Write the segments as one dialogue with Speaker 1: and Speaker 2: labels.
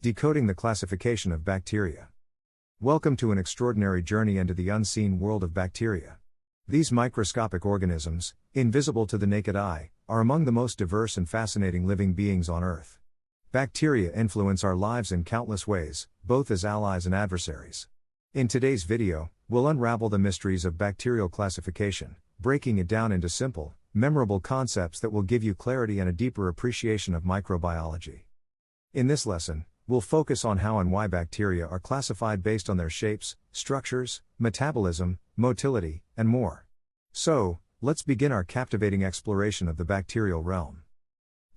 Speaker 1: Decoding the classification of bacteria. Welcome to an extraordinary journey into the unseen world of bacteria. These microscopic organisms, invisible to the naked eye, are among the most diverse and fascinating living beings on Earth. Bacteria influence our lives in countless ways, both as allies and adversaries. In today's video, we'll unravel the mysteries of bacterial classification, breaking it down into simple, memorable concepts that will give you clarity and a deeper appreciation of microbiology. In this lesson, we'll focus on how and why bacteria are classified based on their shapes, structures, metabolism, motility, and more. So, let's begin our captivating exploration of the bacterial realm.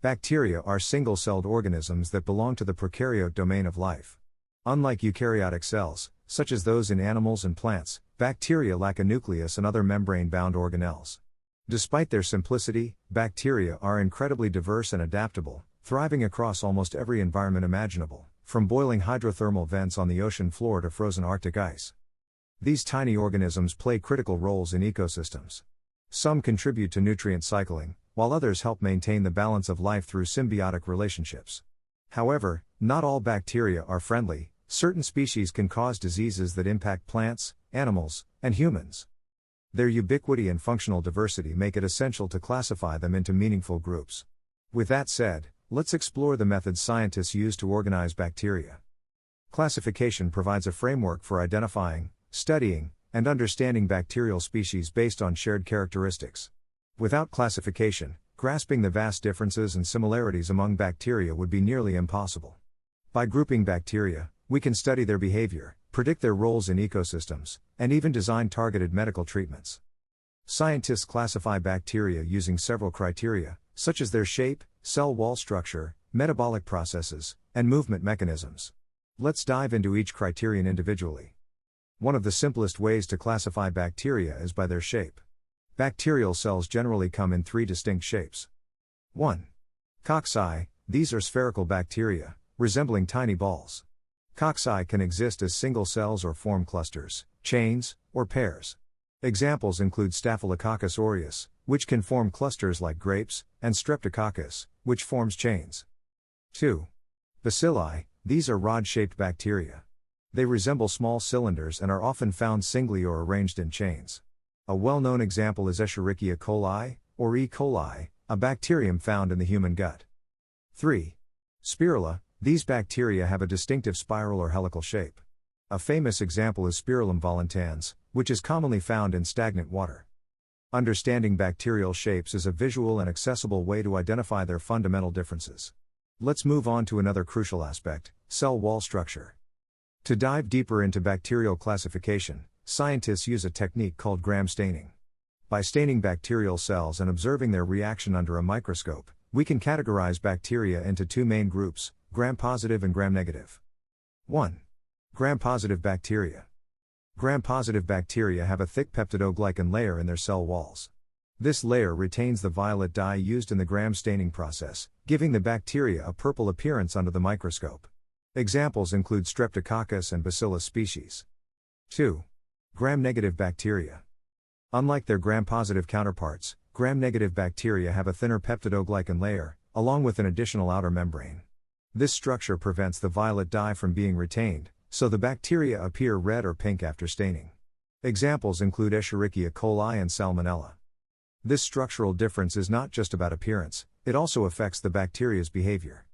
Speaker 1: Bacteria are single-celled organisms that belong to the prokaryote domain of life. Unlike eukaryotic cells, such as those in animals and plants, bacteria lack a nucleus and other membrane-bound organelles. Despite their simplicity, bacteria are incredibly diverse and adaptable, thriving across almost every environment imaginable, from boiling hydrothermal vents on the ocean floor to frozen Arctic ice. These tiny organisms play critical roles in ecosystems. Some contribute to nutrient cycling, while others help maintain the balance of life through symbiotic relationships. However, not all bacteria are friendly. Certain species can cause diseases that impact plants, animals, and humans. Their ubiquity and functional diversity make it essential to classify them into meaningful groups. With that said, let's explore the methods scientists use to organize bacteria. Classification provides a framework for identifying, studying, and understanding bacterial species based on shared characteristics. Without classification, grasping the vast differences and similarities among bacteria would be nearly impossible. By grouping bacteria, we can study their behavior, predict their roles in ecosystems, and even design targeted medical treatments. Scientists classify bacteria using several criteria, such as their shape, cell wall structure, metabolic processes, and movement mechanisms. Let's dive into each criterion individually. One of the simplest ways to classify bacteria is by their shape. Bacterial cells generally come in three distinct shapes. 1. Cocci. These are spherical bacteria, resembling tiny balls. Cocci can exist as single cells or form clusters, chains, or pairs. Examples include Staphylococcus aureus, which can form clusters like grapes, and Streptococcus, which forms chains. 2. Bacilli. These are rod-shaped bacteria. They resemble small cylinders and are often found singly or arranged in chains. A well-known example is Escherichia coli, or E. coli, a bacterium found in the human gut. 3. Spirula. These bacteria have a distinctive spiral or helical shape. A famous example is Spirillum volitans, which is commonly found in stagnant water. Understanding bacterial shapes is a visual and accessible way to identify their fundamental differences. Let's move on to another crucial aspect, cell wall structure. To dive deeper into bacterial classification, scientists use a technique called gram staining. By staining bacterial cells and observing their reaction under a microscope, we can categorize bacteria into two main groups, gram-positive and gram-negative. 1. Gram-positive bacteria. Gram-positive bacteria have a thick peptidoglycan layer in their cell walls. This layer retains the violet dye used in the gram staining process, giving the bacteria a purple appearance under the microscope. Examples include Streptococcus and Bacillus species. 2. Gram-negative bacteria. Unlike their gram-positive counterparts, gram-negative bacteria have a thinner peptidoglycan layer, along with an additional outer membrane. This structure prevents the violet dye from being retained, so the bacteria appear red or pink after staining. Examples include Escherichia coli and Salmonella. This structural difference is not just about appearance, it also affects the bacteria's behavior.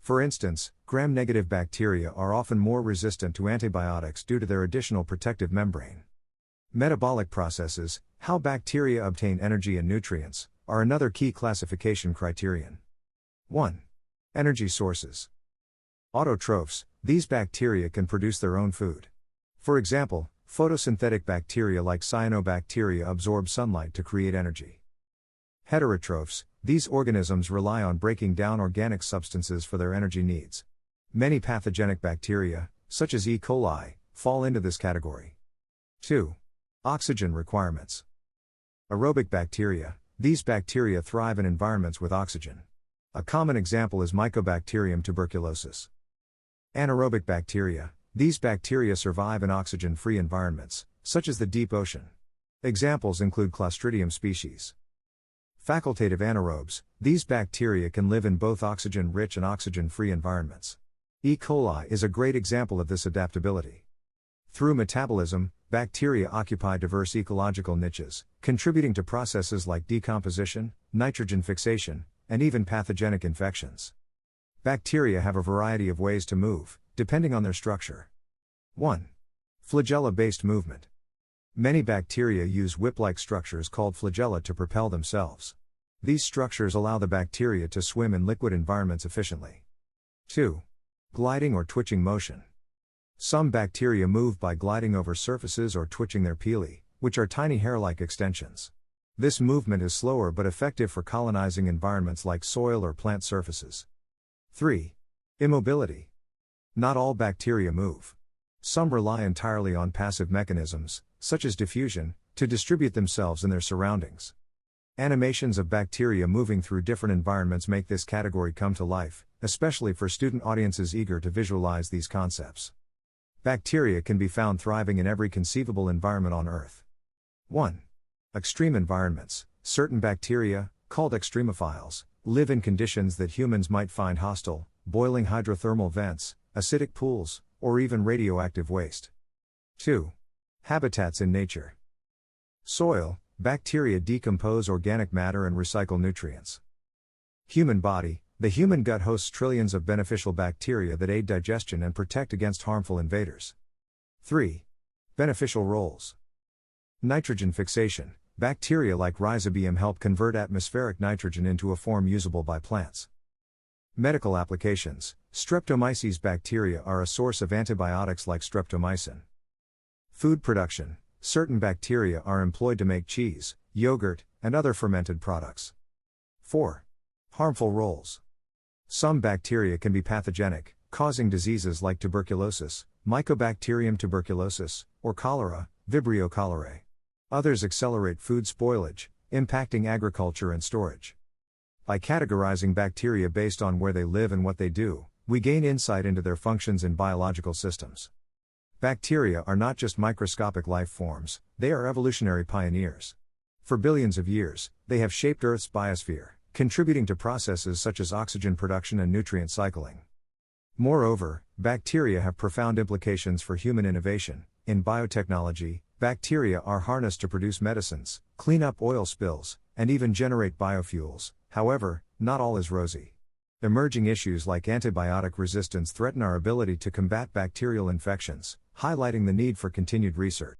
Speaker 1: For instance, gram-negative bacteria are often more resistant to antibiotics due to their additional protective membrane. Metabolic processes, how bacteria obtain energy and nutrients, are another key classification criterion. 1. Energy sources. Autotrophs. These bacteria can produce their own food. For example, photosynthetic bacteria like cyanobacteria absorb sunlight to create energy. Heterotrophs. These organisms rely on breaking down organic substances for their energy needs. Many pathogenic bacteria, such as E. coli, fall into this category. 2. Oxygen requirements. Aerobic bacteria. These bacteria thrive in environments with oxygen. A common example is Mycobacterium tuberculosis. Anaerobic bacteria. These bacteria survive in oxygen-free environments, such as the deep ocean. Examples include Clostridium species. Facultative anaerobes. These bacteria can live in both oxygen-rich and oxygen-free environments. E. coli is a great example of this adaptability. Through metabolism, bacteria occupy diverse ecological niches, contributing to processes like decomposition, nitrogen fixation, and even pathogenic infections. Bacteria have a variety of ways to move, depending on their structure. 1. Flagella-based movement. Many bacteria use whip-like structures called flagella to propel themselves. These structures allow the bacteria to swim in liquid environments efficiently. 2. Gliding or twitching motion. Some bacteria move by gliding over surfaces or twitching their pili, which are tiny hair-like extensions. This movement is slower but effective for colonizing environments like soil or plant surfaces. 3. Immobility. Not all bacteria move. Some rely entirely on passive mechanisms, such as diffusion, to distribute themselves in their surroundings. Animations of bacteria moving through different environments make this category come to life, especially for student audiences eager to visualize these concepts. Bacteria can be found thriving in every conceivable environment on Earth. 1. Extreme environments. Certain bacteria, called extremophiles, live in conditions that humans might find hostile: boiling hydrothermal vents, acidic pools, or even radioactive waste. 2. Habitats in nature. Soil. Bacteria decompose organic matter and recycle nutrients. Human body. The human gut hosts trillions of beneficial bacteria that aid digestion and protect against harmful invaders. 3. Beneficial roles. Nitrogen fixation. Bacteria like rhizobium help convert atmospheric nitrogen into a form usable by plants. Medical applications. Streptomyces bacteria are a source of antibiotics like streptomycin. Food production. Certain bacteria are employed to make cheese, yogurt, and other fermented products. 4. Harmful roles. Some bacteria can be pathogenic, causing diseases like tuberculosis, Mycobacterium tuberculosis, or cholera, Vibrio cholerae. Others accelerate food spoilage, impacting agriculture and storage. By categorizing bacteria based on where they live and what they do, we gain insight into their functions in biological systems. Bacteria are not just microscopic life forms, they are evolutionary pioneers. For billions of years, they have shaped Earth's biosphere, contributing to processes such as oxygen production and nutrient cycling. Moreover, bacteria have profound implications for human innovation. In biotechnology, bacteria are harnessed to produce medicines, clean up oil spills, and even generate biofuels. However, not all is rosy. Emerging issues like antibiotic resistance threaten our ability to combat bacterial infections, highlighting the need for continued research.